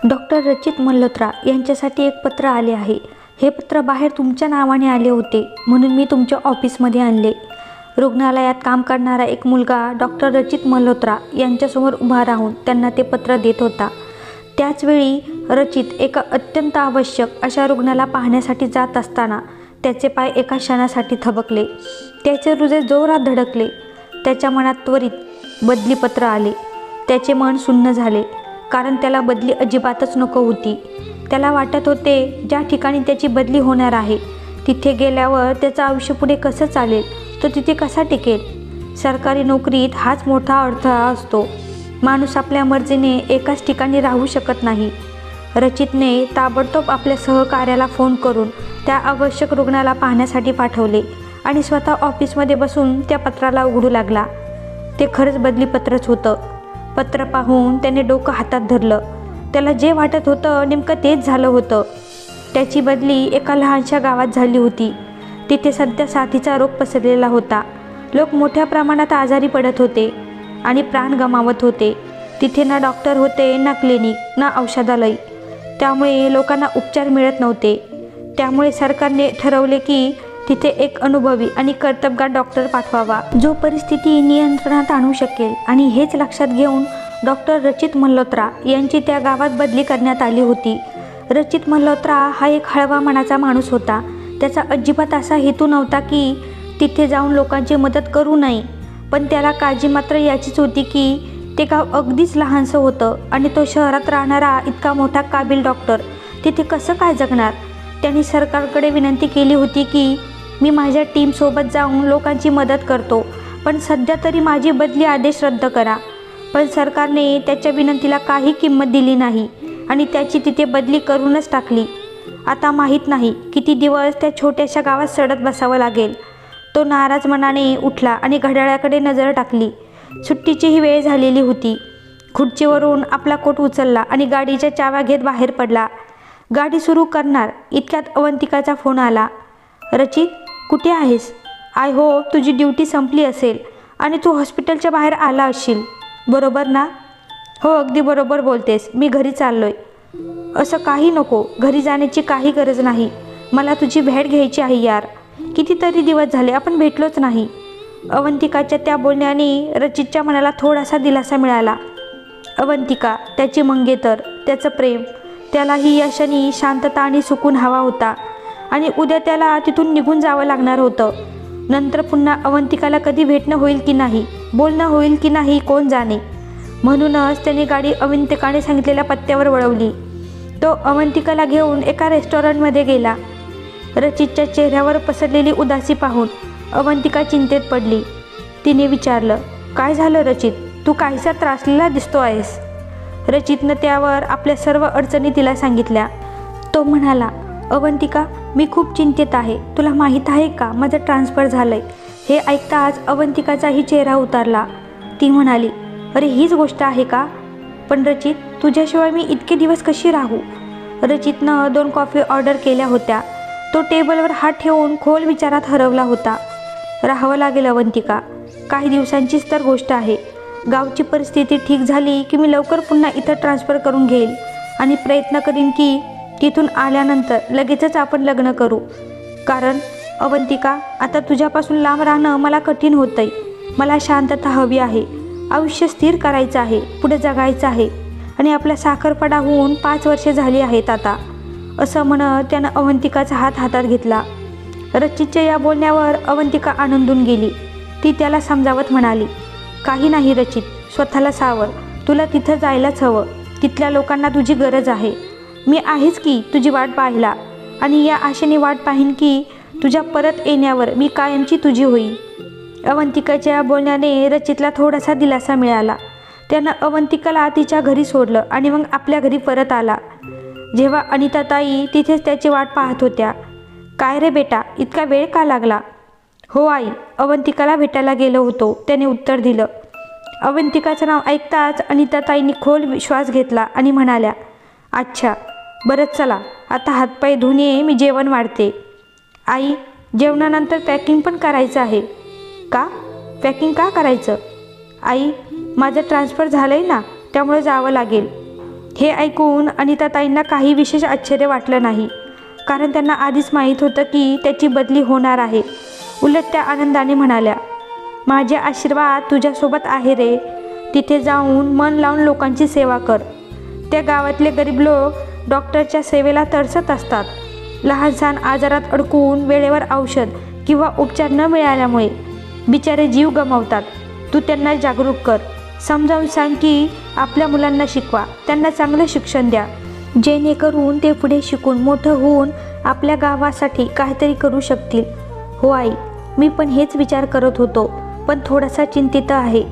Doctor रचित मल्होत्रा यांच्यासाठी एक पत्र आले आहे. हे पत्र बाहेर तुमच्या नावाने आले होते म्हणून मी तुमच्या ऑफिसमध्ये आणले. रुग्णालयात काम करणारा एक मुलगा डॉक्टर रचित मल्होत्रा यांच्यासमोर उभा राहून त्यांना ते पत्र देत होता. त्याचवेळी रचित एका अत्यंत आवश्यक अशा रुग्णाला पाहण्यासाठी जात असताना त्याचे पाय एका क्षणासाठी थबकले. त्याचे हृदय जोरात धडकले. त्याच्या मनात त्वरित बदली पत्र आले. त्याचे मन सुन्न झाले, कारण त्याला बदली अजिबातच नको होती. त्याला वाटत होते ज्या ठिकाणी त्याची बदली होणार आहे तिथे गेल्यावर त्याचं आयुष्य पुढे कसं चालेल, तो तिथे कसा टिकेल. सरकारी नोकरीत हाच मोठा अडथळा असतो. माणूस आपल्या मर्जीने एकाच ठिकाणी राहू शकत नाही. रचितने ताबडतोब आपल्या सहकार्याला फोन करून त्या आवश्यक रुग्णाला पाहण्यासाठी पाठवले आणि स्वतः ऑफिसमध्ये बसून त्या पत्राला उघडू लागला. ते खरंच बदली पत्रच होतं. पत्र पाहून त्याने डोकं हातात धरलं. त्याला जे वाटत होतं नेमकं तेच झालं होतं. त्याची बदली एका लहानशा गावात झाली होती. तिथे सध्या साथीचा रोग पसरलेला होता. लोक मोठ्या प्रमाणात आजारी पडत होते आणि प्राण गमावत होते. तिथे ना डॉक्टर होते, ना क्लिनिक, ना औषधालय. त्यामुळे लोकांना उपचार मिळत नव्हते. त्यामुळे सरकारने ठरवले की तिथे एक अनुभवी आणि कर्तबगार डॉक्टर पाठवावा, जो परिस्थिती नियंत्रणात आणू शकेल. आणि हेच लक्षात घेऊन डॉक्टर रचित मल्होत्रा यांची त्या गावात बदली करण्यात आली होती. रचित मल्होत्रा हा एक हळवा मनाचा माणूस होता. त्याचा अजिबात असा हेतू नव्हता की तिथे जाऊन लोकांची मदत करू नये, पण त्याला काळजी मात्र याचीच होती की ते गाव अगदीच लहानसं होतं आणि तो शहरात राहणारा इतका मोठा काबिल डॉक्टर तिथे कसं काय जगणार. त्यांनी सरकारकडे विनंती केली होती की मी माझ्या टीमसोबत जाऊन लोकांची मदत करतो, पण सध्या तरी माझी बदली आदेश रद्द करा. पण सरकारने त्याच्या विनंतीला काही किंमत दिली नाही आणि त्याची तिथे बदली करूनच टाकली. आता माहीत नाही किती दिवस त्या छोट्याशा गावात सडत बसावं लागेल. तो नाराज मनाने उठला आणि घड्याळाकडे नजर टाकली. सुट्टीचीही वेळ झालेली होती. खुर्चीवरून आपला कोट उचलला आणि गाडीच्या चाव्या घेत बाहेर पडला. गाडी सुरू करणार इतक्यात अवंतिकाचा फोन आला. रचित, कुठे आहेस? आय होप तुझी ड्युटी संपली असेल आणि तू हॉस्पिटलच्या बाहेर आला असशील, बरोबर ना? हो, अगदी बरोबर बोलतेस. मी घरी चाललोय. असं काही नको, घरी जाण्याची काही गरज नाही. मला तुझी भेट घ्यायची आहे यार. कितीतरी दिवस झाले आपण भेटलोच नाही. अवंतिकाच्या त्या बोलण्याने रचितच्या मनाला थोडासा दिलासा मिळाला. अवंतिका, त्याची मंगेतर, त्याचं प्रेम, त्यालाही या क्षणी शांतता आणि सुकून हवा होता. आणि उद्या त्याला तिथून निघून जावं लागणार होतं. नंतर पुन्हा अवंतिकाला कधी भेटणं होईल की नाही, बोलणं होईल की नाही, कोण जाणे. म्हणूनच त्याने गाडी अवंतिकाने सांगितलेल्या पत्त्यावर वळवली. तो अवंतिकाला घेऊन एका रेस्टॉरंटमध्ये गेला. रचितच्या चेहऱ्यावर पसरलेली उदासी पाहून अवंतिका चिंतेत पडली. तिने विचारलं, काय झालं रचित? तू काहीसा त्रासलेला दिसतो आहेस. रचितनं त्यावर आपल्या सर्व अडचणी तिला सांगितल्या. तो म्हणाला, अवंतिका, मी खूप चिंतेत आहे. तुला माहीत आहे का माझं ट्रान्सफर झालंय. हे ऐकताच अवंतिकाचाही चेहरा उतारला. ती म्हणाली, अरे हीच गोष्ट आहे का? पण रचित, तुझ्याशिवाय मी इतके दिवस कशी राहू? रचितनं 2 कॉफी ऑर्डर केल्या होत्या. तो टेबलवर हात ठेवून खोल विचारात हरवला होता. राहावं लागेल अवंतिका. काही दिवसांचीच तर गोष्ट आहे. गावची परिस्थिती ठीक झाली की मी लवकर पुन्हा इथं ट्रान्सफर करून घेईल आणि प्रयत्न करीन की तिथून आल्यानंतर लगेचच आपण लग्न करू. कारण अवंतिका, आता तुझ्यापासून लांब राहणं मला कठीण होतंय. मला शांतता हवी आहे. आयुष्य स्थिर करायचं आहे, पुढे जगायचं आहे. आणि आपला साखरपडा होऊन 5 वर्षे झाली आहेत आता. असं म्हणत त्यानं अवंतिकाचा हात हातात घेतला. रचितच्या या बोलण्यावर अवंतिका आनंदून गेली. ती त्याला समजावत म्हणाली, काही नाही रचित, स्वतःला सावर. तुला तिथं जायलाच हवं. तिथल्या लोकांना तुझी गरज आहे. मी आहेच की तुझी वाट पाहायला, आणि या आशेने वाट पाहीन की तुझ्या परत येण्यावर मी कायमची तुझी होईल. अवंतिकाच्या बोलण्याने रचितला थोडासा दिलासा मिळाला. त्यानं अवंतिकाला तिच्या घरी सोडलं आणि मग आपल्या घरी परत आला. जेव्हा अनिताताई तिथेच त्याची वाट पाहत होत्या. काय रे बेटा, इतका वेळ का लागला? हो आई, अवंतिकाला भेटायला गेलो होतो, त्याने उत्तर दिलं. अवंतिकाचं नाव ऐकताच अनिताताईंनी खोल श्वास घेतला आणि म्हणाल्या, अच्छा, बरं चला, आता हातपाय धुवून ये, मी जेवण वाढते. आई, जेवणानंतर पॅकिंग पण करायचं आहे का? पॅकिंग का करायचं? आई, माझं ट्रान्सफर झालं आहे ना, त्यामुळे जावं लागेल. हे ऐकून अनिताताईंना काही विशेष आश्चर्य वाटलं नाही, कारण त्यांना आधीच माहीत होतं की त्याची बदली होणार आहे. उलट त्या आनंदाने म्हणाल्या, माझे आशीर्वाद तुझ्यासोबत आहे रे. तिथे जाऊन मन लावून लोकांची सेवा कर. त्या गावातले गरीब लोक डॉक्टरच्या सेवेला तरसत असतात. लहानसहान आजारात अडकून वेळेवर औषध किंवा उपचार न मिळाल्यामुळे बिचारे जीव गमावतात. तू त्यांना जागरूक कर. समजावून सांग की आपल्या मुलांना शिकवा, त्यांना चांगलं शिक्षण द्या, जेणेकरून ते पुढे शिकून मोठं होऊन आपल्या गावासाठी काहीतरी करू शकतील. हो आई, मी पण हेच विचार करत होतो, पण थोडासा चिंतित आहे.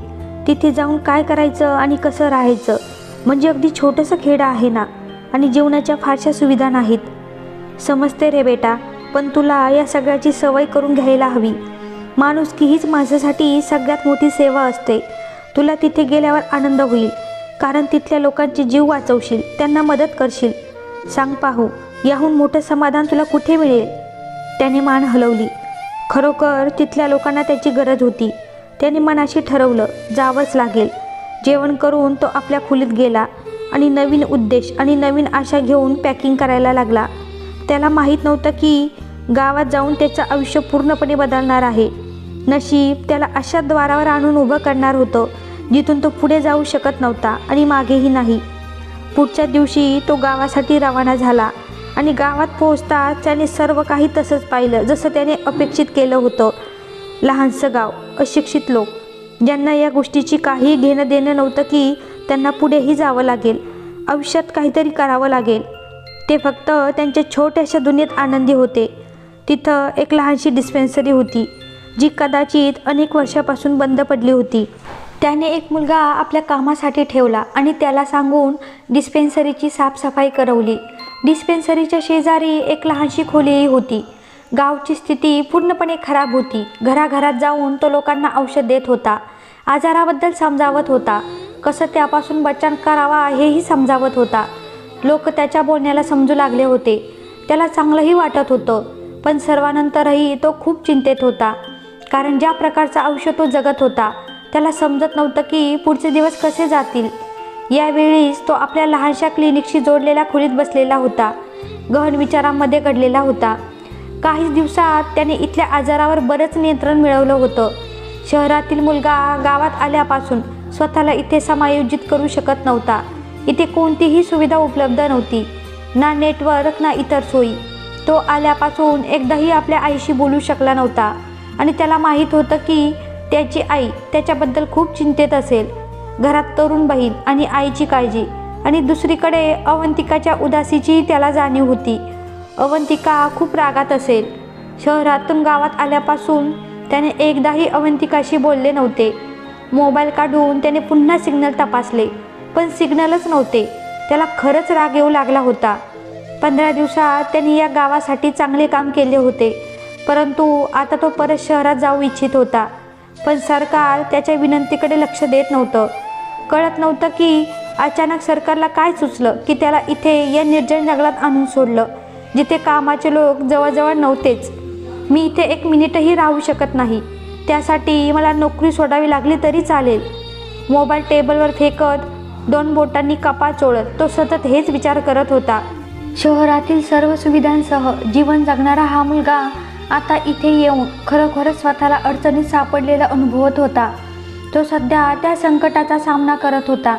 तिथे जाऊन काय करायचं आणि कसं राहायचं. म्हणजे अगदी छोटंसं खेडं आहे ना, आणि जेवणाच्या फारशा सुविधा नाहीत. समजते रे बेटा, पण तुला या सगळ्याची सवय करून घ्यायला हवी. माणुसकी हीच माझ्यासाठी सगळ्यात मोठी सेवा असते. तुला तिथे गेल्यावर आनंद होईल, कारण तिथल्या लोकांचे जीव वाचवशील, त्यांना मदत करशील. सांग पाहू, याहून मोठं समाधान तुला कुठे मिळेल. त्याने मान हलवली. खरोखर तिथल्या लोकांना त्याची गरज होती. त्याने मनाशी ठरवलं, जावंच लागेल. जेवण करून तो आपल्या खोलीत गेला आणि नवीन उद्देश आणि नवीन आशा घेऊन पॅकिंग करायला लागला. त्याला माहीत नव्हतं की गावात जाऊन त्याचं आयुष्य पूर्णपणे बदलणार आहे. नशीब त्याला अशा द्वारावर आणून उभं करणार होतं जिथून तो पुढे जाऊ शकत नव्हता आणि मागेही नाही. पुढच्या दिवशी तो गावासाठी रवाना झाला आणि गावात पोहोचताच त्याने सर्व काही तसंच पाहिलं जसं त्याने अपेक्षित केलं होतं. लहानसं गाव, अशिक्षित लोक, ज्यांना या गोष्टीची काही घेणं देणं नव्हतं की त्यांना पुढेही जावं लागेल, आयुष्यात काहीतरी करावं लागेल. ते फक्त त्यांच्या छोट्याशा दुनियेत आनंदी होते. तिथं एक लहानशी डिस्पेन्सरी होती जी कदाचित अनेक वर्षापासून बंद पडली होती. त्याने एक मुलगा आपल्या कामासाठी ठेवला आणि त्याला सांगून डिस्पेन्सरीची साफसफाई करवली. डिस्पेन्सरीच्या शेजारी एक लहानशी खोलीही होती. गावची स्थिती पूर्णपणे खराब होती. घराघरात जाऊन तो लोकांना औषध देत होता, आजाराबद्दल समजावत होता, कसं त्यापासून बचाव करावा हेही समजावत होता. लोक त्याच्या बोलण्याला समजू लागले होते. त्याला चांगलंही वाटत होतं, पण सर्वानंतरही तो खूप चिंतेत होता, कारण ज्या प्रकारचं आयुष्य तो जगत होता त्याला समजत नव्हतं की पुढचे दिवस कसे जातील. यावेळीच तो आपल्या लहानशा क्लिनिकशी जोडलेल्या खोलीत बसलेला होता, गहन विचारांमध्ये घडलेला होता. काहीच दिवसात त्याने इथल्या आजारावर बरंच नियंत्रण मिळवलं होतं. शहरातील मुलगा गावात आल्यापासून स्वतःला इथे समायोजित करू शकत नव्हता. इथे कोणतीही सुविधा उपलब्ध नव्हती, ना नेटवर्क ना इतर सोयी. तो आल्यापासून एकदाही आपल्या आईशी बोलू शकला नव्हता आणि त्याला माहीत होतं की त्याची आई त्याच्याबद्दल खूप चिंतेत असेल. घरात तरुण बहीण आणि आईची काळजी, आणि दुसरीकडे अवंतिकाच्या उदासीची त्याला जाणीव होती. अवंतिका खूप रागात असेल. शहरातून गावात आल्यापासून त्याने एकदाही अवंतिकाशी बोलले नव्हते. मोबाईल काढून त्याने पुन्हा सिग्नल तपासले, पण सिग्नलच नव्हते. त्याला खरंच राग येऊ लागला होता. 15 दिवसात त्यांनी या गावासाठी चांगले काम केले होते, परंतु आता तो परत शहरात जाऊ इच्छित होता. पण सरकार त्याच्या विनंतीकडे लक्ष देत नव्हतं. कळत नव्हतं की अचानक सरकारला काय सुचलं की त्याला इथे या निर्जन जंगलात आणून सोडलं, जिथे कामाचे लोक जवळजवळ नव्हतेच. मी इथे एक मिनिटही राहू शकत नाही. त्यासाठी मला नोकरी सोडावी लागली तरी चालेल. मोबाईल टेबलवर फेकत 2 बोटांनी कपाळ चोळत तो सतत हेच विचार करत होता. शहरातील सर्व सुविधांसह जीवन जगणारा हा मुलगा आता इथे येऊन खरोखरच स्वतःला अडचणीत सापडलेला अनुभवत होता. तो सध्या त्या संकटाचा सामना करत होता.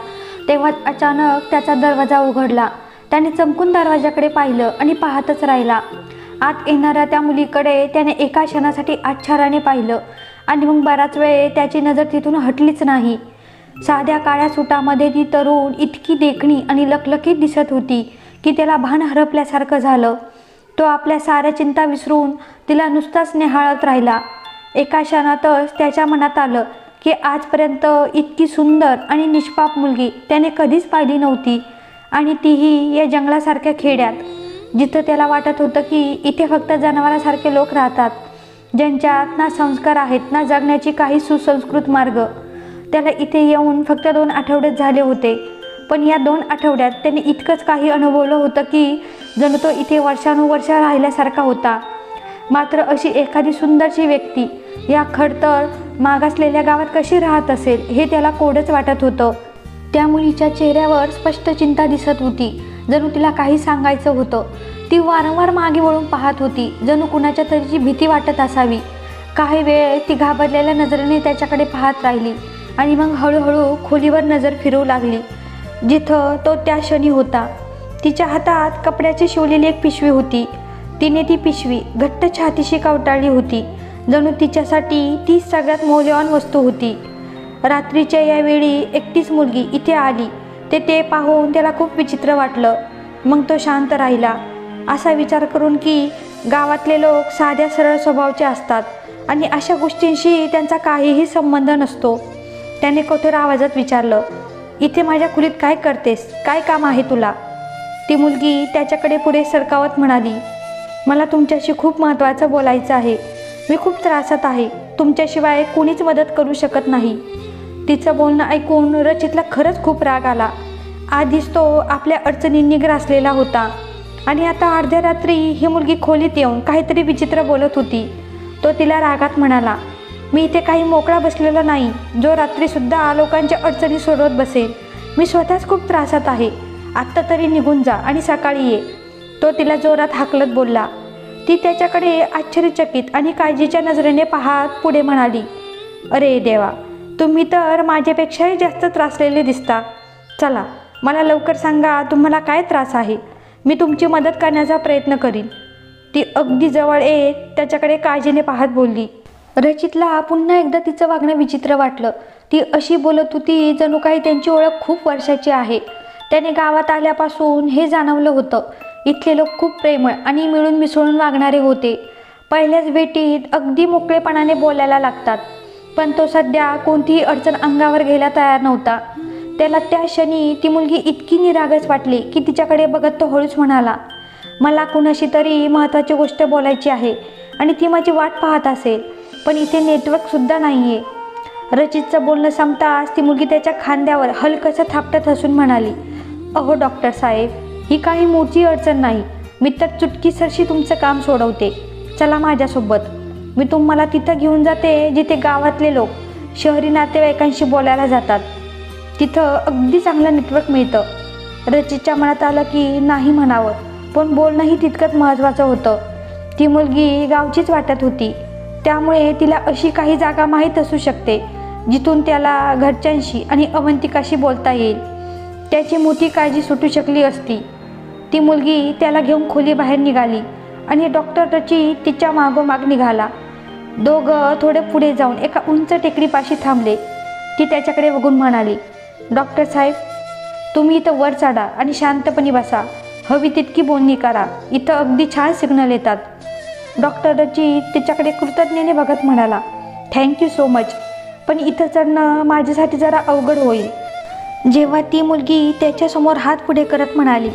तेव्हाच अचानक त्याचा दरवाजा उघडला. त्याने चमकून दरवाजाकडे पाहिलं आणि पाहतच राहिला. आत येणाऱ्या त्या मुलीकडे त्याने एका क्षणासाठी आश्चर्याने पाहिलं आणि मग बराच वेळ त्याची नजर तिथून हटलीच नाही. साध्या काळ्या सुटामध्ये ती तरुण इतकी देखणी आणि लखलखीत दिसत होती की त्याला भान हरपल्यासारखं झालं. तो आपल्या साऱ्या चिंता विसरून तिला नुसताच निहाळत राहिला. एका क्षणातच त्याच्या मनात आलं की आजपर्यंत इतकी सुंदर आणि निष्पाप मुलगी त्याने कधीच पाहिली नव्हती, आणि तीही या जंगलासारख्या खेड्यात, जिथं त्याला वाटत होतं की इथे फक्त जनावरांसारखे लोक राहतात, ज्यांच्यात ना संस्कार आहेत ना जगण्याची काही सुसंस्कृत मार्ग. त्याला इथे येऊन फक्त 2 आठवडेच झाले होते, पण या 2 आठवड्यात त्याने इतकंच काही अनुभवलं होतं की जणू तो इथे वर्षानुवर्ष राहिल्यासारखा होता. मात्र अशी एखादी सुंदरशी व्यक्ती या खडतर मागासलेल्या गावात कशी राहत असेल हे त्याला कोडच वाटत होतं. त्या मुलीच्या चेहऱ्यावर स्पष्ट चिंता दिसत होती, जणू तिला काही सांगायचं होतं. ती वारंवार मागे वळून पाहत होती, जणू कुणाच्या तरीची भीती वाटत असावी. काही वेळ ती घाबरलेल्या नजरेने त्याच्याकडे पाहत राहिली आणि मग हळूहळू खोलीवर नजर फिरवू लागली, जिथं तो त्या क्षणी होता. तिच्या हातात कपड्याची शिवलेली एक पिशवी होती. तिने ती पिशवी घट्ट छातीशी कवटाळली होती, जणू तिच्यासाठी ती सगळ्यात मौल्यवान वस्तू होती. रात्रीच्या या वेळी एकटीच मुलगी इथे आली ते पाहून त्याला खूप विचित्र वाटलं. मग तो शांत राहिला, असा विचार करून की गावातले लोक साध्या सरळ स्वभावाचे असतात आणि अशा गोष्टींशी त्यांचा काहीही संबंध नसतो. त्याने कठोर आवाजात विचारलं, इथे माझ्या खोलीत काय करतेस? काय काम आहे तुला? ती मुलगी त्याच्याकडे पुढे सरकावत म्हणाली, मला तुमच्याशी खूप महत्त्वाचं बोलायचं आहे. मी खूप त्रासात आहे. तुमच्याशिवाय कोणीच मदत करू शकत नाही. तिचं बोलणं ऐकून रचितला खरंच खूप राग आला. आधीच तो आपल्या अडचणींनी ग्रासलेला होता आणि आता अर्ध्या रात्री ही मुलगी खोलीत येऊन काहीतरी विचित्र बोलत होती. तो तिला रागात म्हणाला, मी इथे काही मोकळा बसलेला नाही जो रात्रीसुद्धा लोकांच्या अडचणी सोडवत बसेल. मी स्वतःच खूप त्रासात आहे. आत्ता तरी निघून जा आणि सकाळी ये. तो तिला जोरात हाकलत बोलला. ती त्याच्याकडे आश्चर्यचकित आणि काळजीच्या नजरेने पाहत पुढे म्हणाली, अरे देवा, तुम्ही तर माझ्यापेक्षाही जास्त त्रासलेले दिसता. चला, मला लवकर सांगा तुम्हाला काय त्रास आहे. मी तुमची मदत करण्याचा प्रयत्न करीन. ती अगदी जवळ येत त्याच्याकडे काळजीने पाहत बोलली. रचितला पुन्हा एकदा तिचं वागणं विचित्र वाटलं. ती अशी बोलत होती जणू काही त्यांची ओळख खूप वर्षाची आहे. त्याने गावात आल्यापासून हे जाणवलं होतं. इथले लोक खूप प्रेमळ आणि मिळून मिसळून वागणारे होते. पहिल्याच भेटीत अगदी मोकळेपणाने बोलायला लागतात. पण तो सध्या कोणतीही अडचण अंगावर घ्यायला तयार नव्हता. त्याला त्या क्षणी ती मुलगी इतकी निरागस वाटली की तिच्याकडे बघत तो हळूच म्हणाला, मला कुणाशी तरी महत्त्वाची गोष्ट बोलायची आहे आणि ती माझी वाट पाहत असेल, पण इथे नेटवर्कसुद्धा नाही आहे. रचितचं बोलणं संपताच ती मुलगी त्याच्या खांद्यावर हलकसं थापटत हसून म्हणाली, अहो डॉक्टर साहेब, ही काही मोठी अडचण नाही. मी तर चुटकीसरशी तुमचं काम सोडवते. चला माझ्यासोबत. मी तुम्हाला तिथं घेऊन जाते जिथे गावातले लोक शहरी नातेवाईकांशी बोलायला जातात. तिथं अगदी चांगलं नेटवर्क मिळतं. रचितच्या मनात आलं की नाही म्हणावं, पण बोलणंही तितकंच महत्त्वाचं होतं. ती मुलगी गावचीच वाटत होती, त्यामुळे तिला अशी काही जागा माहीत असू शकते जिथून त्याला घरच्यांशी आणि अवंतिकाशी बोलता येईल. त्याची मोठी काळजी सुटू शकली असती. ती मुलगी त्याला घेऊन खोलीबाहेर निघाली आणि डॉक्टर रचित तिच्या मागोमाग निघाला. दोघं थोडे पुढे जाऊन एका उंच टेकडीपाशी थांबले. ती त्याच्याकडे बघून म्हणाली, डॉक्टर साहेब, तुम्ही इथं वर चढा आणि शांतपणे बसा. हवी तितकी बोलणी करा. इथं अगदी छान सिग्नल येतात. डॉक्टर रचित तिच्याकडे कृतज्ञतेने बघत म्हणाला, थँक्यू सो मच, पण इथं चढणं माझ्यासाठी जरा अवघड होईल. जेव्हा ती मुलगी त्याच्यासमोर हात पुढे करत म्हणाली,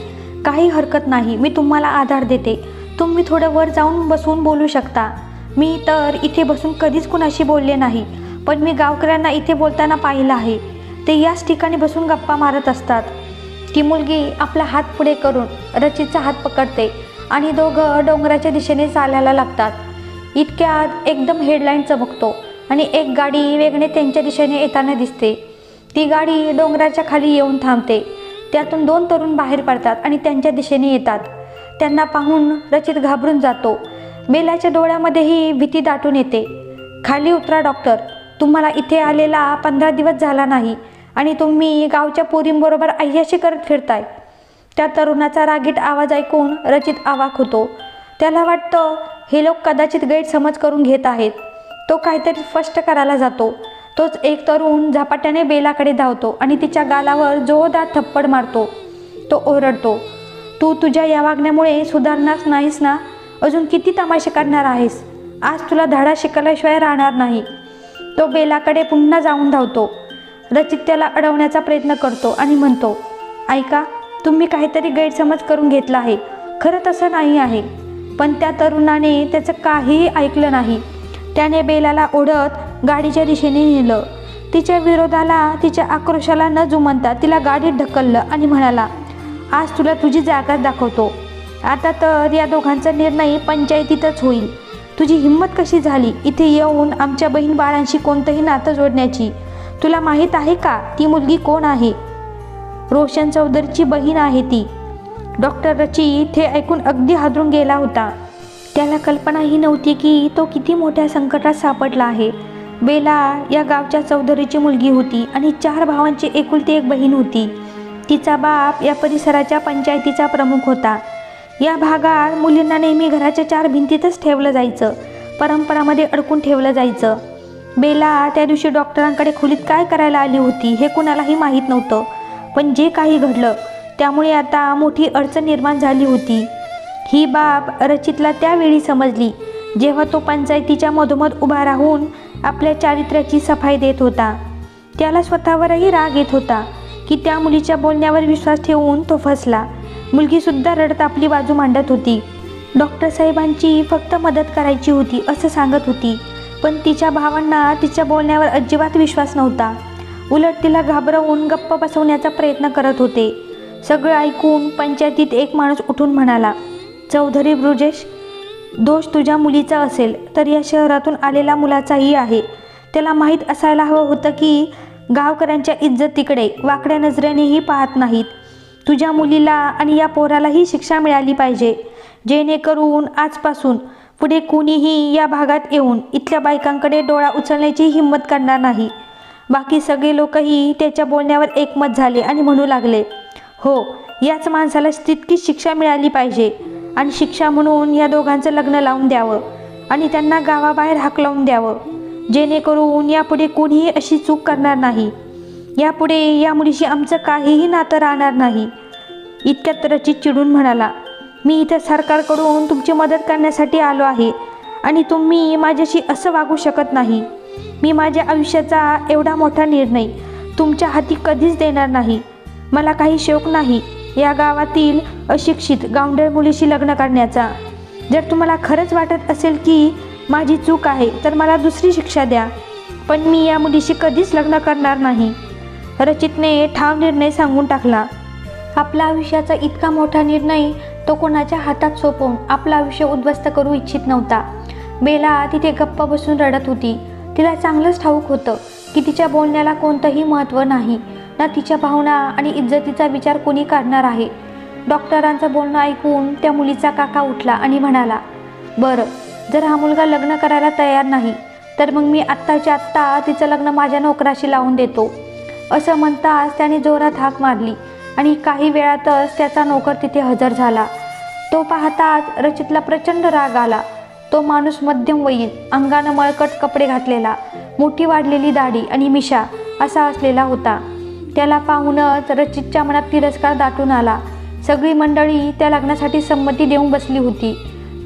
काही हरकत नाही, मी तुम्हाला आधार देते. तुम्ही थोडं वर जाऊन बसून बोलू शकता. मी तर इथे बसून कधीच कुणाशी बोलले नाही, पण मी गावकऱ्यांना इथे बोलताना पाहिलं आहे. ते याच ठिकाणी बसून गप्पा मारत असतात. ती मुलगी आपला हात पुढे करून रचितचा हात पकडते आणि दोघं डोंगराच्या दिशेने चालायला लागतात. इतक्यात एकदम हेडलाईन चमकतो आणि एक गाडी वेगने त्यांच्या दिशेने येताना दिसते. ती गाडी डोंगराच्या खाली येऊन थांबते. त्यातून 2 तरुण बाहेर पडतात आणि त्यांच्या दिशेने येतात. त्यांना पाहून रचित घाबरून जातो. बेलाच्या डोळ्यामध्येही भीती दाटून येते. खाली उतरा डॉक्टर, तुम्हाला इथे आलेला 15 दिवस झाला नाही आणि तुम्ही गावच्या पोरींबरोबर अय्याशी करत फिरताय. त्या तरुणाचा रागीट आवाज ऐकून रचित अवाक होतो. त्याला वाटतं हे लोक कदाचित गैरसमज करून घेत आहेत. तो काहीतरी स्पष्ट करायला जातो. तोच एक तरुण झपाट्याने बेलाकडे धावतो आणि तिच्या गालावर जोरदार थप्पड मारतो. तो ओरडतो, तू तुझ्या या वागण्यामुळे सुधारणार नाहीस ना? अजून किती तमाशे करणार आहेस? आज तुला धडा शिकल्याशिवाय राहणार नाही. तो बेलाकडे पुन्हा जाऊन धावतो. रचित त्याला अडवण्याचा प्रयत्न करतो आणि म्हणतो, ऐका, तुम्ही काहीतरी गैरसमज करून घेतला आहे. खरं तसं नाही आहे. पण त्या तरुणाने त्याचं काहीही ऐकलं नाही. त्याने बेलाला ओढत गाडीच्या दिशेने नेलं. तिच्या विरोधाला, तिच्या आक्रोशाला न जुमानता तिला गाडीत ढकललं आणि म्हणाला, आज तुला तुझी जागा दाखवतो. आता तर या दोघांचा निर्णय पंचायतीतच होईल. तुझी हिंमत कशी झाली इथे येऊन आमच्या बहीण बाळांशी कोणतंही नातं जोडण्याची? तुला माहीत आहे का ती मुलगी कोण आहे? रोशन चौधरीची बहीण आहे ती. डॉक्टर रचित हे ऐकून अगदी हादरून गेला होता. त्याला कल्पनाही नव्हती की तो किती मोठ्या संकटात सापडला आहे. बेला या गावच्या चौधरीची मुलगी होती आणि 4 भावांची एकुलती एक बहीण होती. तिचा बाप या परिसराच्या पंचायतीचा प्रमुख होता. या भागात मुलींना नेहमी घराच्या 4 भिंतीतच ठेवलं जायचं, परंपरामध्ये अडकून ठेवलं जायचं. बेला त्या दिवशी डॉक्टरांकडे खोलीत काय करायला आली होती हे कुणालाही माहीत नव्हतं, पण जे काही घडलं त्यामुळे आता मोठी अडचण निर्माण झाली होती. ही बाब रचितला त्यावेळी समजली जेव्हा तो पंचायतीच्या मधोमध उभा राहून आपल्या चारित्र्याची सफाई देत होता. त्याला स्वतःवरही राग येत होता की त्या मुलीच्या बोलण्यावर विश्वास ठेवून तो फसला. मुलगीसुद्धा रडत आपली बाजू मांडत होती. डॉक्टर साहेबांची फक्त मदत करायची होती असं सांगत होती, पण तिच्या भावांना तिच्या बोलण्यावर अजिबात विश्वास नव्हता. उलट तिला घाबरवून गप्प बसवण्याचा प्रयत्न करत होते. सगळं ऐकून पंचायतीत एक माणूस उठून म्हणाला, चौधरी ब्रुजेश, दोष तुझ्या मुलीचा असेल तर या शहरातून आलेला मुलाचाही आहे. त्याला माहीत असायला हवं होतं की गावकऱ्यांच्या इज्जतीकडे वाकड्या नजरेनेही पाहत नाहीत. तुझ्या मुलीला आणि या पोरालाही शिक्षा मिळाली पाहिजे, जेणेकरून आजपासून पुढे कुणीही या भागात येऊन इथल्या बायकांकडे डोळा उचलण्याची हिंमत करणार नाही. बाकी सगळे लोकही त्याच्या बोलण्यावर एकमत झाले आणि म्हणू लागले, हो, याच माणसाला तितकीच शिक्षा मिळाली पाहिजे आणि शिक्षा म्हणून या दोघांचं लग्न लावून द्यावं आणि त्यांना गावाबाहेर हाकलवून द्यावं, जेणेकरून यापुढे कोणीही अशी चूक करणार नाही. यापुढे या मुलीशी आमचं काहीही नातं राहणार नाही. इतक्यात रचित चिडून म्हणाला, मी इथं सरकारकडून तुमची मदत करण्यासाठी आलो आहे आणि तुम्ही माझ्याशी असं वागू शकत नाही. मी माझ्या आयुष्याचा एवढा मोठा निर्णय तुमच्या हाती कधीच देणार नाही. मला काही शौक नाही या गावातील अशिक्षित गावंढळ मुलीशी लग्न करण्याचा. जर तुम्हाला खरंच वाटत असेल की माझी चूक आहे तर मला दुसरी शिक्षा द्या, पण मी या मुलीशी कधीच लग्न करणार नाही. रचितने ठाम निर्णय सांगून टाकला. आपला आयुष्याचा इतका मोठा निर्णय तो कोणाच्या हातात सोपवून आपलं आयुष्य उद्ध्वस्त करू इच्छित नव्हता. बेला तिथे गप्प बसून रडत होती. तिला चांगलंच ठाऊक होतं की तिच्या बोलण्याला कोणतंही महत्त्व नाही, ना तिच्या भावना आणि इज्जतीचा विचार कोणी करणार आहे. डॉक्टरांचं बोलणं ऐकून त्या मुलीचा काका उठला आणि म्हणाला, बरं, जर हा मुलगा लग्न करायला तयार नाही तर मग मी आत्ताच्या आत्ता तिचं लग्न माझ्या नोकराशी लावून देतो. असं म्हणताच त्याने जोरात हाक मारली आणि काही वेळातच त्याचा नोकर तिथे हजर झाला. तो पाहताच रचितला प्रचंड राग आला. तो माणूस मध्यमवयीन, अंगानं मळकट कपडे घातलेला, मोठी वाढलेली दाढी आणि मिशा असा असलेला होता. त्याला पाहूनच रचितच्या मनात तिरस्कार दाटून आला. सगळी मंडळी त्या लग्नासाठी संमती देऊन बसली होती.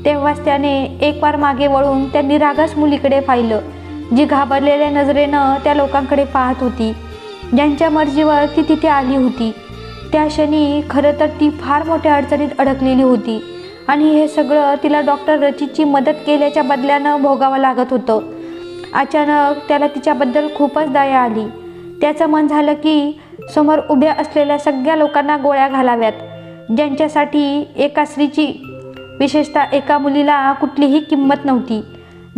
तेव्हाच त्याने एक वार मागे वळून त्या निरागस मुलीकडे पाहिलं, जी घाबरलेल्या नजरेनं त्या लोकांकडे पाहत होती, ज्यांच्या मर्जीवर ती तिथे आली होती. त्या क्षणी खरं तर ती फार मोठ्या अडचणीत अडकलेली होती आणि हे सगळं तिला डॉक्टर रचितची मदत केल्याच्या बदल्यानं भोगावं लागत होतं. अचानक त्याला तिच्याबद्दल खूपच दया आली. त्याचं मन झालं की समोर उभ्या असलेल्या सगळ्या लोकांना गोळ्या घालाव्यात, ज्यांच्यासाठी एका स्त्रीची, विशेषतः एका मुलीला कुठलीही किंमत नव्हती.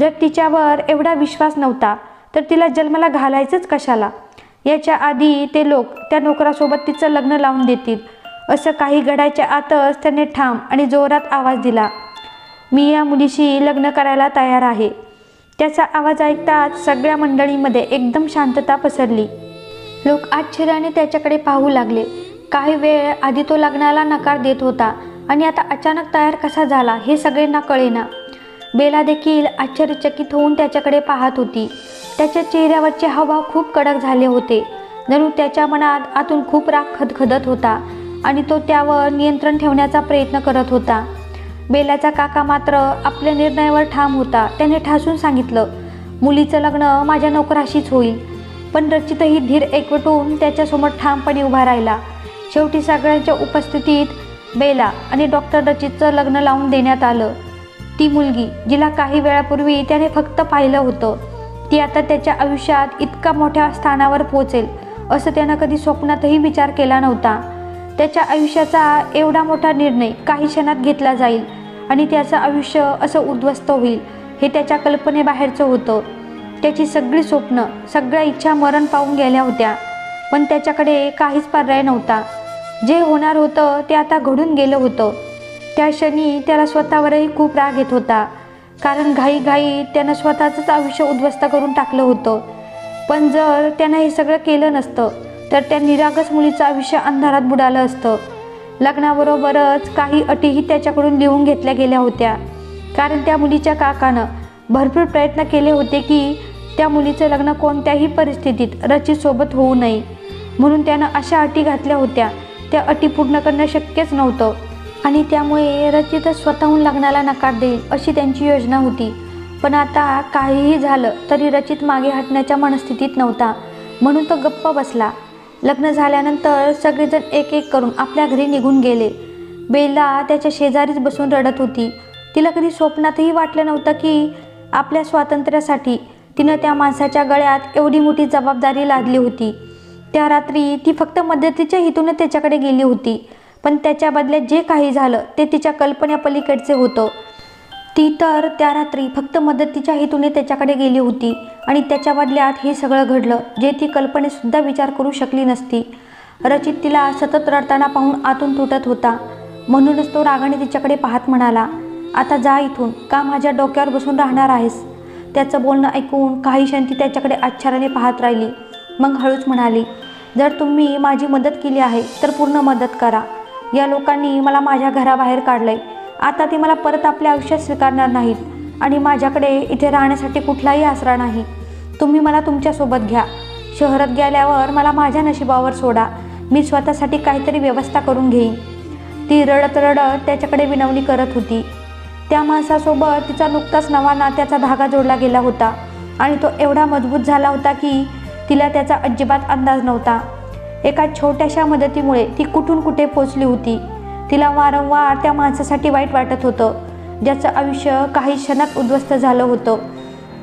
जर तिच्यावर एवढा विश्वास नव्हता तर तिला जन्माला घालायचंच कशाला. याच्या आधी ते लोक त्या नोकरासोबत तिचं लग्न लावून देतील. असं काही घडायच्या आतच त्याने ठाम आणि जोरात आवाज दिला, मी या मुलीशी लग्न करायला तयार आहे. त्याचा आवाज ऐकताच सगळ्या मंडळीमध्ये एकदम शांतता पसरली. लोक आश्चर्याने त्याच्याकडे पाहू लागले. काही वेळ आधी तो लग्नाला नकार देत होता आणि आता अचानक तयार कसा झाला हे सगळ्यांना कळेना. बेला देखील आश्चर्यचकित होऊन त्याच्याकडे पाहत होती. त्याच्या चेहऱ्यावरचे हावभाव खूप कडक झाले होते. जणू त्याच्या मनात आतून खूप राग खदखदत होता आणि तो त्यावर नियंत्रण ठेवण्याचा प्रयत्न करत होता. बेलाचा काका मात्र आपल्या निर्णयावर ठाम होता. त्याने ठासून सांगितलं, मुलीचं लग्न माझ्या नोकराशीच होईल. पण रचितही धीर एकवटून त्याच्यासमोर ठामपणे उभा राहिला. शेवटी सगळ्यांच्या उपस्थितीत बेला आणि डॉक्टर रचितचं लग्न लावून देण्यात आलं. ती मुलगी जिला काही वेळापूर्वी त्याने फक्त पाहिलं होतं, ती आता त्याच्या आयुष्यात इतका मोठ्या स्थानावर पोहोचेल असं त्यानं कधी स्वप्नातही विचार केला नव्हता. त्याच्या आयुष्याचा एवढा मोठा निर्णय काही क्षणात घेतला जाईल आणि त्याचं आयुष्य असं उद्ध्वस्त होईल हे त्याच्या कल्पनेबाहेरचं होतं. त्याची सगळी स्वप्न, सगळ्या इच्छा मरण पावून गेल्या होत्या, पण त्याच्याकडे काहीच पर्याय नव्हता. जे होणार होतं ते आता घडून गेलं होतं. त्या क्षणी त्याला स्वतःवरही खूप राग येत होता, कारण घाईघाईत त्यानं स्वतःचंच आयुष्य उद्ध्वस्त करून टाकलं होतं. पण जर त्यानं हे सगळं केलं नसतं तर त्या निरागस मुलीचं आयुष्य अंधारात बुडालं असतं. लग्नाबरोबरच काही अटीही त्याच्याकडून लिहून घेतल्या गेल्या होत्या, कारण त्या मुलीच्या काकानं भरपूर प्रयत्न केले होते की त्या मुलीचं लग्न कोणत्याही परिस्थितीत रचितसोबत होऊ नये. म्हणून त्यानं अशा अटी घातल्या होत्या, त्या अटी पूर्ण करणं शक्यच नव्हतं आणि त्यामुळे रचितच स्वतःहून लग्नाला नकार देईल अशी त्यांची योजना होती. पण आता काहीही झालं तरी रचित मागे हटण्याच्या मनस्थितीत नव्हता, म्हणून तो गप्प बसला. लग्न झाल्यानंतर सगळेजण एक एक करून आपल्या घरी निघून गेले. बेला त्याच्या शेजारीच बसून रडत होती. तिला कधी स्वप्नातही वाटलं नव्हतं की आपल्या स्वातंत्र्यासाठी तिनं त्या माणसाच्या गळ्यात एवढी मोठी जबाबदारी लादली होती. त्या रात्री ती फक्त मदतीच्या हेतूने त्याच्याकडे गेली होती, पण त्याच्या बदल्यात जे काही झालं ते तिच्या कल्पनेपलीकडचे होतं. ती तर त्या रात्री फक्त मदतीच्या हेतूने त्याच्याकडे गेली होती आणि त्याच्या बदल्यात हे सगळं घडलं, जे ती कल्पनेसुद्धा विचार करू शकली नसती. रचित तिला सतत रडताना पाहून आतून तुटत होता, म्हणूनच तो रागाने तिच्याकडे पाहत म्हणाला, आता जा इथून, का माझ्या डोक्यावर बसून राहणार आहेस? त्याचं बोलणं ऐकून काही क्षण ती त्याच्याकडे आश्चर्याने पाहत राहिली. मग हळूच म्हणाली, जर तुम्ही माझी मदत केली आहे तर पूर्ण मदत करा. या लोकांनी मला माझ्या घराबाहेर काढलंय. आता ते मला परत आपल्या आयुष्यात स्वीकारणार नाहीत आणि माझ्याकडे इथे राहण्यासाठी कुठलाही आसरा नाही. तुम्ही मला तुमच्यासोबत घ्या. शहरात गेल्यावर मला माझ्या नशिबावर सोडा. मी स्वतःसाठी काहीतरी व्यवस्था करून घेईन. ती रडत रडत त्याच्याकडे विनवणी करत होती. त्या माणसासोबत तिचा नुकताच नवा नात्याचा धागा जोडला गेला होता आणि तो एवढा मजबूत झाला होता की तिला त्याचा अजिबात अंदाज नव्हता. एका छोट्याशा मदतीमुळे ती कुठून कुठे पोचली होती. तिला वारंवार त्या माणसासाठी वाईट वाटत होतं, ज्याचं आयुष्य काही क्षणात उद्ध्वस्त झालं होतं.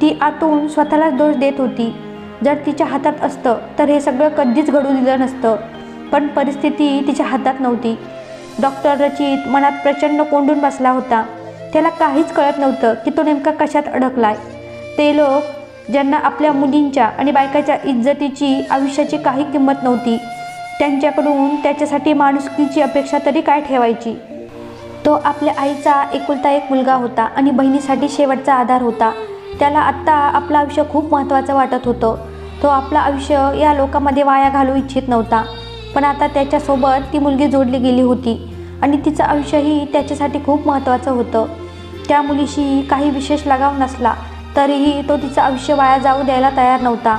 ती आतून स्वतःलाच दोष देत होती. जर तिच्या हातात असतं तर हे सगळं कधीच घडू दिलं नसतं, पण परिस्थिती तिच्या हातात नव्हती. डॉक्टर रचित मनात प्रचंड कोंडून बसला होता. त्याला काहीच कळत नव्हतं की तो नेमका कशात अडकलाय. ते लोक ज्यांना आपल्या मुलींच्या आणि बायकाच्या इज्जतीची, आयुष्याची काही किंमत नव्हती, त्यांच्याकडून त्याच्यासाठी माणुसकीची अपेक्षा तरी काय ठेवायची? तो आपल्या आईचा एकुलता एक मुलगा होता आणि बहिणीसाठी शेवटचा आधार होता. त्याला आत्ता आपलं आयुष्य खूप महत्त्वाचं वाटत होतं. तो आपलं आयुष्य या लोकांमध्ये वाया घालू इच्छित नव्हता, पण आता त्याच्यासोबत ती मुलगी जोडली गेली होती आणि तिचं आयुष्यही त्याच्यासाठी खूप महत्त्वाचं होतं. त्या मुलीशी काही विशेष लगाव नसला तरीही तो तिचं आयुष्य वाया जाऊ द्यायला तयार नव्हता.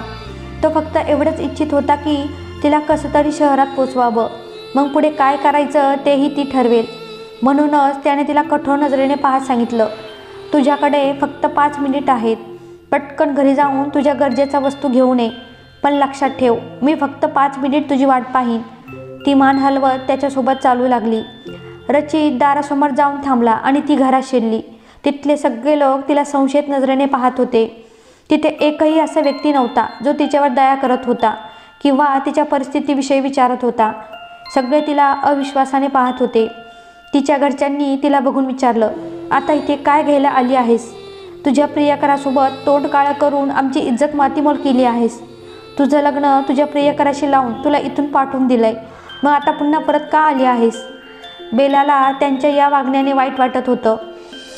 तो फक्त एवढंच इच्छित होता की तिला कसं तरी शहरात पोचवावं, मग पुढे काय करायचं तेही ती ठरवेल. म्हणूनच त्याने तिला कठोर नजरेने पाहत सांगितलं, तुझ्याकडे फक्त 5 मिनिट आहेत. पटकन घरी जाऊन तुझ्या गरजेच्या वस्तू घेऊन ये, पण लक्षात ठेव, मी फक्त 5 मिनिट तुझी वाट पाहीन. ती मान हलवत त्याच्यासोबत चालू लागली. रचित दारासमोर जाऊन थांबला आणि ती घरात शिरली. तिथले सगळे लोक तिला संशयित नजरेने पाहत होते. तिथे एकही असा व्यक्ती नव्हता जो तिच्यावर दया करत होता किंवा तिच्या परिस्थितीविषयी विचारत होता. सगळे तिला अविश्वासाने पाहत होते. तिच्या घरच्यांनी तिला बघून विचारलं, आता इथे काय घ्यायला आली आहेस? तुझ्या प्रियकरासोबत तोंड काळं करून आमची इज्जत मातीमोल केली आहेस. तुझं लग्न तुझ्या प्रियकराशी लावून तुला इथून पाठवून दिलंय, मग आता पुन्हा परत का आली आहेस? बेलाला त्यांच्या या वागण्याने वाईट वाटत होतं.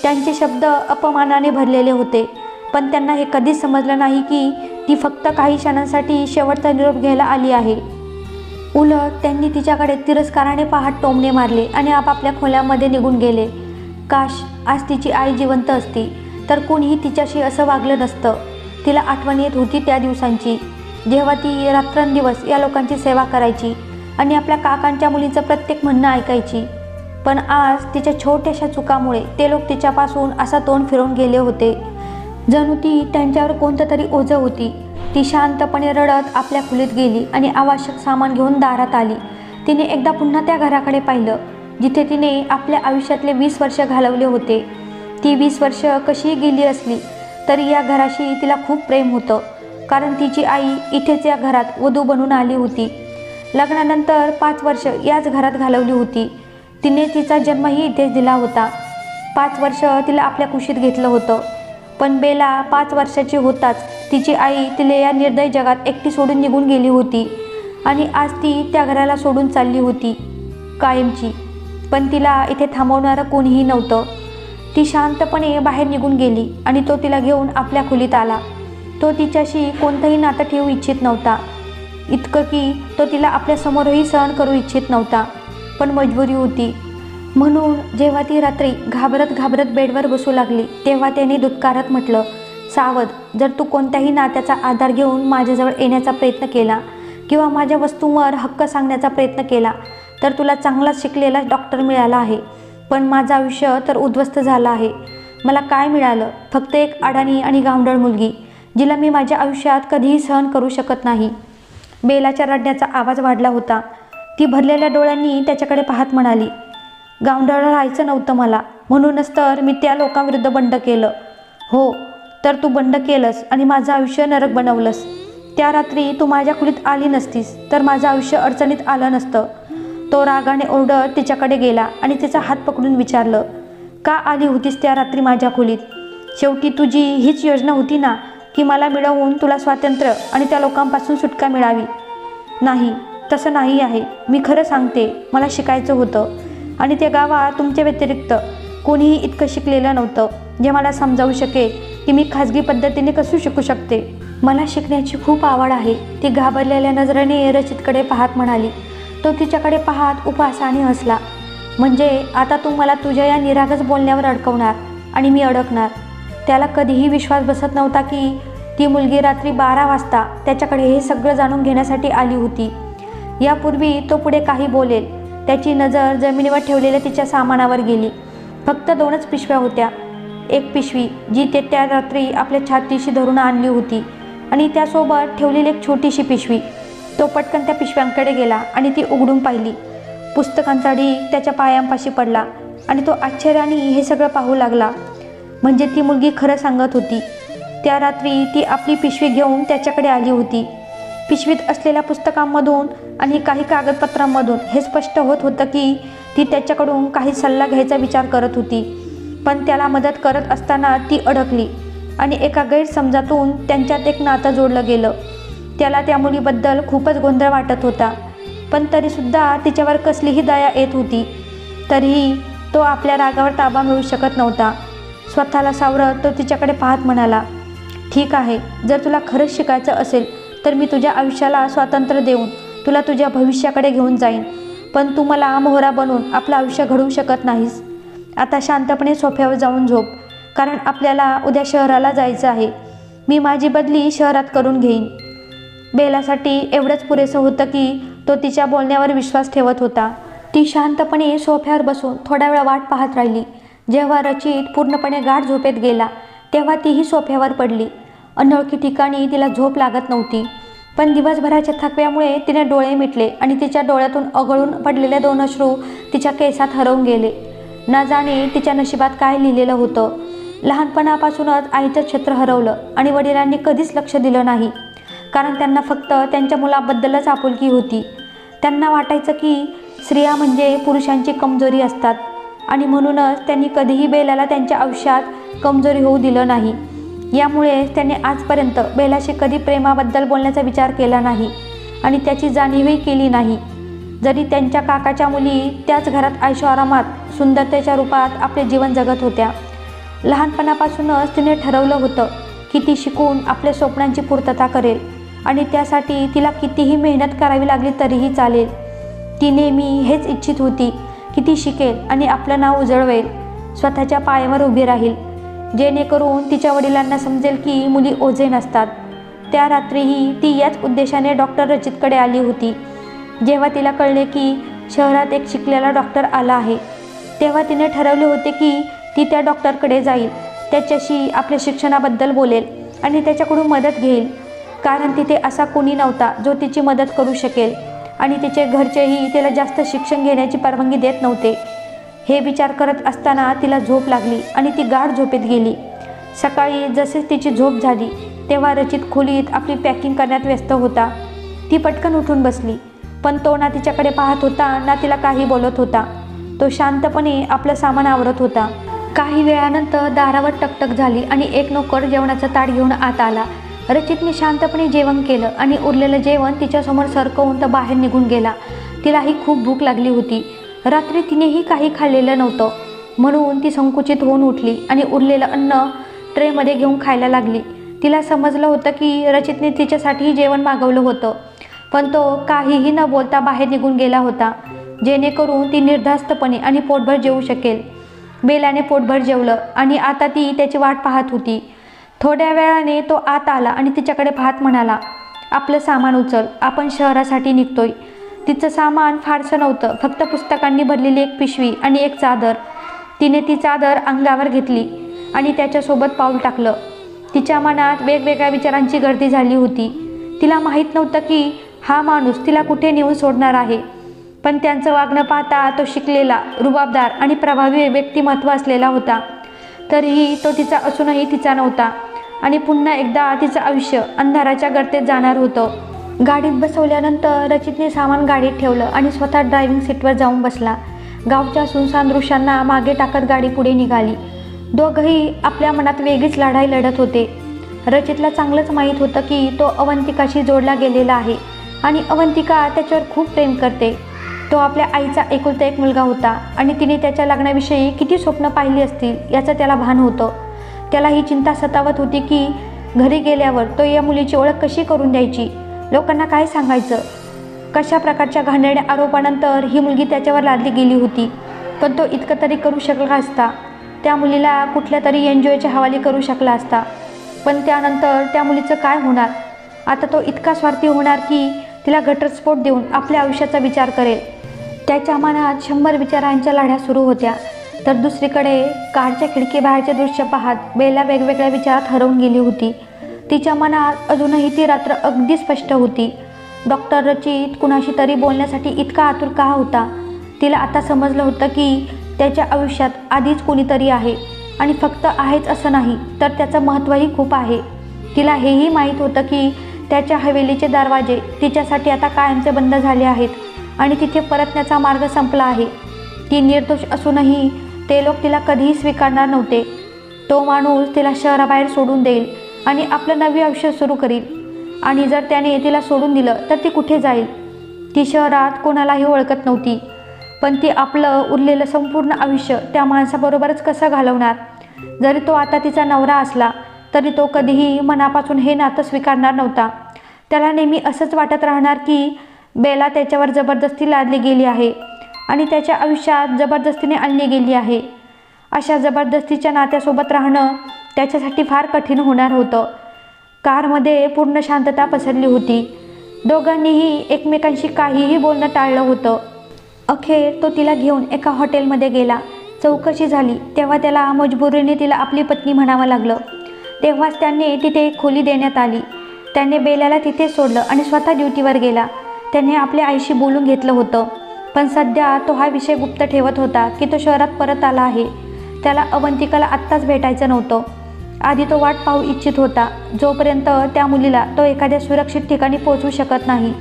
त्यांचे शब्द अपमानाने भरलेले होते, पण त्यांना हे कधीच समजलं नाही की ती फक्त काही क्षणांसाठी शेवटचा निरोप घ्यायला आली आहे. उलट त्यांनी तिच्याकडे तिरस्काराने पाहत टोमणे मारले आणि आपापल्या खोल्यामध्ये निघून गेले. काश आज तिची आई जिवंत असती तर कोणीही तिच्याशी असं वागलं नसतं. तिला आठवण येत होती त्या दिवसांची, जेव्हा ती रात्रंदिवस या लोकांची सेवा करायची आणि आपल्या काकांच्या मुलीचं प्रत्येक म्हणणं ऐकायची. पण आज तिच्या छोट्याशा चुकामुळे ते लोक तिच्यापासून असा तोंड फिरवून गेले होते, जणू ती त्यांच्यावर कोणतं तरी ओझं होती. ती शांतपणे रडत आपल्या खोलीत गेली आणि आवश्यक सामान घेऊन दारात आली. तिने एकदा पुन्हा त्या घराकडे पाहिलं, जिथे तिने आपल्या आयुष्यातले 20 वर्ष घालवले होते. ती 20 वर्ष कशीही गेली असली तरी या घराशी तिला खूप प्रेम होतं, कारण तिची आई इथेच या घरात वधू बनून आली होती. लग्नानंतर 5 वर्ष याच घरात घालवली होती. तिने तिचा जन्मही इथेच दिला होता. 5 वर्ष तिला आपल्या कुशीत घेतलं होतं. पण बेला 5 वर्षाची होताच तिची आई तिला या निर्दय जगात एकटी सोडून निघून गेली होती आणि आज ती त्या घराला सोडून चालली होती. कायमची. पण तिला इथे थांबवणारं कोणीही नव्हतं. ती शांतपणे बाहेर निघून गेली आणि तो तिला घेऊन आपल्या खोलीत आला. तो तिच्याशी कोणतंही नातं ठेवू इच्छित नव्हता, इतकं की तो तिला आपल्यासमोरही सहन करू इच्छित नव्हता, पण मजबुरी होती. म्हणून जेव्हा ती रात्री घाबरत घाबरत बेडवर बसू लागली तेव्हा त्याने दुत्कारत म्हटलं, सावध, जर तू कोणत्याही नात्याचा आधार घेऊन माझ्याजवळ येण्याचा प्रयत्न केला किंवा माझ्या वस्तूंवर हक्क सांगण्याचा प्रयत्न केला तर तुला चांगला शिकलेला डॉक्टर मिळाला आहे, पण माझं आयुष्य तर उद्ध्वस्त झालं आहे. मला काय मिळालं? फक्त एक अडाणी आणि गावंढळ मुलगी, जिला मी माझ्या आयुष्यात कधीही सहन करू शकत नाही. बेलाच्या रडण्याचा आवाज वाढला होता. ती भरलेल्या डोळ्यांनी त्याच्याकडे पाहत म्हणाली, गावंढळ राहायचं नव्हतं मला, म्हणूनच तर मी त्या लोकांविरुद्ध बंड केलं. हो, तर तू बंड केलंस आणि माझं आयुष्य नरक बनवलंस. त्या रात्री तू माझ्या खोलीत आली नसतीस तर माझं आयुष्य अडचणीत आलं नसतं. तो रागाने ओरडत तिच्याकडे गेला आणि तिचा हात पकडून विचारलं, का आली होतीस त्या रात्री माझ्या खोलीत? शेवटी तुझी हीच योजना होती ना, की मला मिळवून तुला स्वातंत्र्य आणि त्या लोकांपासून सुटका मिळावी. नाही, तसं नाही आहे. मी खरं सांगते, मला शिकायचं होतं आणि त्या गावात तुमच्या व्यतिरिक्त कोणीही इतकं शिकलेलं नव्हतं जे मला समजावू शकेल की मी खाजगी पद्धतीने कसं शिकू शकते. मला शिकण्याची खूप आवड आहे, ती घाबरलेल्या नजरेने रचितकडे पाहत म्हणाली. तो तिच्याकडे पाहत उपहासाने हसला. म्हणजे आता तू मला तुझ्या या निरागस बोलण्यावर अडकवणार आणि मी अडकणार. त्याला कधीही विश्वास बसत नव्हता की ती मुलगी रात्री 12 वाजता त्याच्याकडे हे सगळं जाणून घेण्यासाठी आली होती. यापूर्वी तो पुढे काही बोलेल, त्याची नजर जमिनीवर ठेवलेल्या तिच्या सामानावर गेली. फक्त 2च पिशव्या होत्या. एक पिशवी जी ते त्या रात्री आपल्या छातीशी धरून आणली होती आणि त्यासोबत ठेवलेली एक छोटीशी पिशवी. तो पटकन त्या पिशव्यांकडे गेला आणि ती उघडून पाहिली. पुस्तकांचा ढीग त्याच्या पायांपाशी पडला आणि तो आश्चर्याने हे सगळं पाहू लागला. म्हणजे ती मुलगी खरं सांगत होती. त्या रात्री ती आपली पिशवी घेऊन त्याच्याकडे आली होती. पिशवीत असलेल्या पुस्तकांमधून आणि काही कागदपत्रांमधून हे स्पष्ट होत होतं की ती त्याच्याकडून काही सल्ला घ्यायचा विचार करत होती. पण त्याला मदत करत असताना ती अडकली आणि एका गैरसमजातून त्यांच्यात एक नातं जोडलं गेलं. त्याला त्या मुलीबद्दल खूपच गोंधळ वाटत होता, पण तरीसुद्धा तिच्यावर कसलीही दया येत होती. तरीही तो आपल्या रागावर ताबा मिळू शकत नव्हता. स्वतःला सावरत तो तिच्याकडे पाहत म्हणाला, ठीक आहे, जर तुला खरंच शिकायचं असेल तर मी तुझ्या आयुष्याला स्वातंत्र्य देऊन तुला तुझ्या भविष्याकडे घेऊन जाईन, पण तू मला मोहरा बनून आपलं आयुष्य घडवू शकत नाहीस. आता शांतपणे सोफ्यावर जाऊन झोप, कारण आपल्याला उद्या शहराला जायचं आहे. मी माझी बदली शहरात करून घेईन. बेलासाठी एवढंच पुरेसं होतं की तो तिच्या बोलण्यावर विश्वास ठेवत होता. ती शांतपणे सोफ्यावर बसून थोडा वेळ वाट पाहत राहिली. जेव्हा रचित पूर्णपणे गाढ झोपेत गेला तेव्हा तीही सोफ्यावर पडली. अनोळखी ठिकाणी तिला झोप लागत नव्हती, पण दिवसभराच्या थकव्यामुळे तिने डोळे मिटले आणि तिच्या डोळ्यातून ओघळून पडलेले 2 अश्रू तिच्या केसात हरवून गेले. ना जाणे तिच्या नशिबात काय लिहिलेलं होतं. लहानपणापासूनच आईचं छत्र हरवलं आणि वडिलांनी कधीच लक्ष दिलं नाही, कारण त्यांना फक्त त्यांच्या मुलाबद्दलच आपुलकी होती. त्यांना वाटायचं की स्त्रिया म्हणजे पुरुषांची कमजोरी असतात आणि म्हणूनच त्यांनी कधीही बेलाला त्यांच्या आयुष्यात कमजोरी होऊ दिलं नाही. यामुळेच त्यांनी आजपर्यंत बेलाशी कधी प्रेमाबद्दल बोलण्याचा विचार केला नाही आणि त्याची जाणीवही केली नाही. जरी त्यांच्या काकाच्या मुली त्याच घरात ऐशोआरामात सुंदरतेच्या रूपात आपले जीवन जगत होत्या. लहानपणापासूनच तिने ठरवलं होतं की ती शिकून आपल्या स्वप्नांची पूर्तता करेल आणि त्यासाठी तिला कितीही मेहनत करावी लागली तरीही चालेल. ती नेहमी हेच इच्छित होती की ती शिकेल आणि आपलं नाव उजळवेल, स्वतःच्या पायावर उभी राहील, जेणेकरून तिच्या वडिलांना समजेल की मुली ओझे नसतात. त्या रात्रीही ती याच उद्देशाने डॉक्टर रचितकडे आली होती. जेव्हा तिला कळले की शहरात एक शिकलेला डॉक्टर आला आहे तेव्हा तिने ठरवले होते की ती त्या डॉक्टरकडे जाईल, त्याच्याशी आपल्या शिक्षणाबद्दल बोलेल आणि त्याच्याकडून मदत घेईल, कारण तिथे असा कोणी नव्हता जो तिची मदत करू शकेल आणि तिचे घरचेही तिला जास्त शिक्षण घेण्याची परवानगी देत नव्हते. हे विचार करत असताना तिला झोप लागली आणि ती गाढ झोपेत गेली. सकाळी जसेच तिची झोप झाली तेव्हा रचित खोलीत आपली पॅकिंग करण्यात व्यस्त होता. ती पटकन उठून बसली, पण तो ना तिच्याकडे पाहत होता ना तिला काही बोलत होता. तो शांतपणे आपलं सामान आवरत होता. काही वेळानंतर दारावर टकटक झाली आणि एक नोकर जेवणाचं ताट घेऊन आत आला. रचितने शांतपणे जेवण केलं आणि उरलेलं जेवण तिच्यासमोर सरकवून तो बाहेर निघून गेला. तिलाही खूप भूक लागली होती. रात्री तिनेही काही खाल्लेलं नव्हतं, म्हणून ती संकुचित होऊन उठली आणि उरलेलं अन्न ट्रेमध्ये घेऊन खायला लागली. तिला समजलं होतं की रचितने तिच्यासाठी जेवण मागवलं होतं, पण तो काहीही न बोलता बाहेर निघून गेला होता, जेणेकरून ती निर्धास्तपणे आणि पोटभर जेवू शकेल. बेलाने पोटभर जेवलं आणि आता ती त्याची वाट पाहत होती. थोड्या वेळाने तो आत आला आणि तिच्याकडे पाहत म्हणाला, आपलं सामान उचल, आपण शहरासाठी निघतोय. तिचं सामान फारसं नव्हतं, फक्त पुस्तकांनी भरलेली एक पिशवी आणि एक चादर. तिने ती चादर अंगावर घेतली आणि त्याच्यासोबत पाऊल टाकलं. तिच्या मनात वेगवेगळ्या विचारांची गर्दी झाली होती. तिला माहीत नव्हतं की हा माणूस तिला कुठे नेऊन सोडणार आहे, पण त्यांचं वागणं पाहता तो शिकलेला, रुबाबदार आणि प्रभावी व्यक्तिमत्व असलेला होता. तरीही तो तिचा असूनही तिचा नव्हता आणि पुन्हा एकदा तिचं आयुष्य अंधाराच्या गर्तेत जाणार होतं. गाडीत बसवल्यानंतर रचितने सामान गाडीत ठेवलं आणि स्वतः ड्रायव्हिंग सीटवर जाऊन बसला. गावच्या सुनसान दृश्यांना मागे टाकत गाडी पुढे निघाली. दोघंही आपल्या मनात वेगळीच लढाई लढत होते. रचितला चांगलंच माहीत होतं की तो अवंतिकाशी जोडला गेलेला आहे आणि अवंतिका त्याच्यावर खूप प्रेम करते. तो आपल्या आईचा एकुलता एक मुलगा होता आणि तिने त्याच्या लग्नाविषयी किती स्वप्न पाहिली असतील याचं त्याला भान होतं. त्याला ही चिंता सतावत होती की घरी गेल्यावर तो या मुलीची ओळख कशी करून द्यायची, लोकांना काय सांगायचं. कशा प्रकारच्या घाणेरड्या आरोपानंतर ही मुलगी त्याच्यावर लादली गेली होती, पण तो इतकं तरी करू शकला असता. त्या मुलीला कुठल्या तरी एनजीओच्या हवाली करू शकला असता, पण त्यानंतर त्या मुलीचं काय होणार. आता तो इतका स्वार्थी होणार की तिला घटस्फोट देऊन आपल्या आयुष्याचा विचार करेल. त्याच्या मनात 100 विचारांच्या लढ्या सुरू होत्या. तर दुसरीकडे कारच्या खिडकीबाहेरचे दृश्य पाहत बेला वेगवेगळ्या विचारात हरवून गेली होती. तिच्या मनात अजूनही ती रात्र अगदी स्पष्ट होती. डॉक्टर रचित कुणाशी तरी बोलण्यासाठी इतका आतुर का होता. तिला आता समजलं होतं की त्याच्या आयुष्यात आधीच कोणीतरी आहे आणि फक्त आहेच असं नाही, तर त्याचं महत्त्वही खूप आहे. तिला हेही माहीत होतं की त्याच्या हवेलीचे दरवाजे तिच्यासाठी आता कायमचे बंद झाले आहेत आणि तिथे परतण्याचा मार्ग संपला आहे. ती निर्दोष असूनही ते लोक तिला कधीही स्वीकारणार नव्हते. तो माणूस तिला शहराबाहेर सोडून देईल आणि आपलं नवे आयुष्य सुरू करील. आणि जर त्याने तिला सोडून दिलं तर ती कुठे जाईल. ती शहरात कोणालाही ओळखत नव्हती, पण ती आपलं उरलेलं संपूर्ण आयुष्य त्या माणसाबरोबरच कसं घालवणार. जरी तो आता तिचा नवरा असला तरी तो कधीही मनापासून हे नातं स्वीकारणार नव्हता. त्याला नेहमी असंच वाटत राहणार की बेला त्याच्यावर जबरदस्ती लादली गेली आहे आणि त्याच्या आयुष्यात जबरदस्तीने आणली गेली आहे. अशा जबरदस्तीच्या नात्यासोबत राहणं त्याच्यासाठी फार कठीण होणार होतं. कारमध्ये पूर्ण शांतता पसरली होती. दोघांनीही एकमेकांशी काहीही बोलणं टाळलं होतं. अखेर तो तिला घेऊन एका हॉटेलमध्ये गेला. चौकशी झाली तेव्हा त्याला मजबुरीने तिला आपली पत्नी म्हणावं लागलं. तेव्हाच त्याने तिथे एक खोली देण्यात आली. त्याने बेलाला तिथे सोडलं आणि स्वतः ड्युटीवर गेला. त्याने आपल्या आईशी बोलून घेतलं होतं, पण सध्या तो हा विषय गुप्त ठेवत होता की तो शहरात परत आला आहे. त्याला अवंतिकाला आत्ताच भेटायचं नव्हतं. आधी तो वाट पाहू इच्छित होता, जोपर्यंत त्या मुलीला तो एखाद्या सुरक्षित ठिकाणी पोहोचू शकत नाही.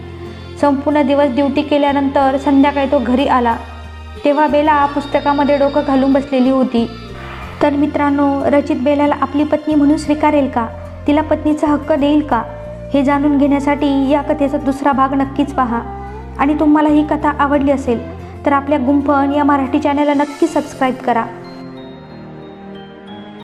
संपूर्ण दिवस ड्युटी केल्यानंतर संध्याकाळी तो घरी आला तेव्हा बेला पुस्तकामध्ये डोकं घालून बसलेली होती. तर मित्रांनो, रचित बेलाला आपली पत्नी म्हणून स्वीकारेल का, तिला पत्नीचा हक्क देईल का, हे जाणून घेण्यासाठी या कथेचा दुसरा भाग नक्कीच पहा. आणि तुम्हाला ही कथा आवडली असेल तर आपल्या गुंफण या मराठी चॅनलला नक्की सबस्क्राईब करा.